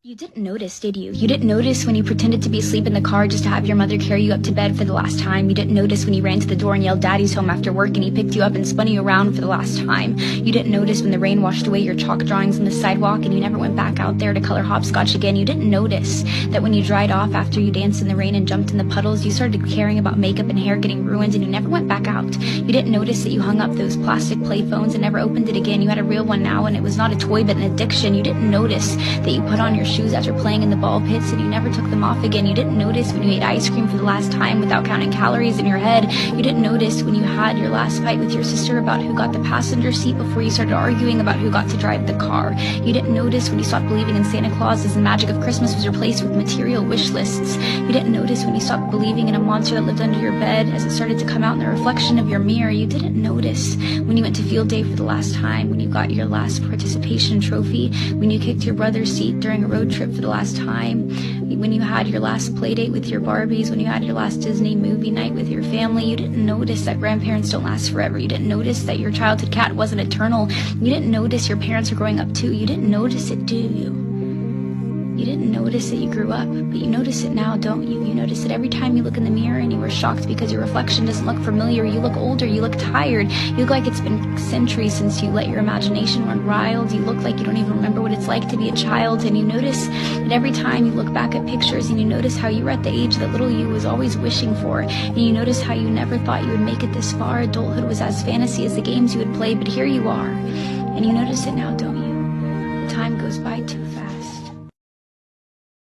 You didn't notice, did you? You didn't notice when you pretended to be asleep in the car just to have your mother carry you up to bed for the last time. You didn't notice when you ran to the door and yelled "Daddy's home" after work and he picked you up and spun you around for the last time. You didn't notice when the rain washed away your chalk drawings on the sidewalk and you never went back out there to color hopscotch again. You didn't notice that when you dried off after you danced in the rain and jumped in the puddles, you started caring about makeup and hair getting ruined and you never went back out. You didn't notice that you hung up those plastic play phones and never opened it again. You had a real one now and it was not a toy but an addiction. You didn't notice that you put on your shoes after playing in the ball pits and you never took them off again. You didn't notice when you ate ice cream for the last time without counting calories in your head. You didn't notice when you had your last fight with your sister about who got the passenger seat before you started arguing about who got to drive the car. You didn't notice when you stopped believing in Santa Claus as the magic of Christmas was replaced with material wish lists. You didn't notice when you stopped believing in a monster that lived under your bed as it started to come out in the reflection of your mirror. You didn't notice when you went to field day for the last time, when you got your last participation trophy, when you kicked your brother's seat during a road trip for the last time, when you had your last play date with your Barbies, when you had your last Disney movie night with your family. You didn't notice that grandparents don't last forever. You didn't notice that your childhood cat wasn't eternal. You didn't notice your parents are growing up too. You didn't notice it, do you? You didn't notice that you grew up, but you notice it now, don't you? You notice it every time you look in the mirror and you were shocked because your reflection doesn't look familiar. You look older, you look tired, you look like it's been centuries since you let your imagination run wild. You look like you don't even remember what it's like to be a child, and you notice that every time you look back at pictures and you notice how you were at the age that little you was always wishing for, and you notice how you never thought you would make it this far. Adulthood was as fantasy as the games you would play, but here you are, and you notice it now, don't you? The time goes by too fast.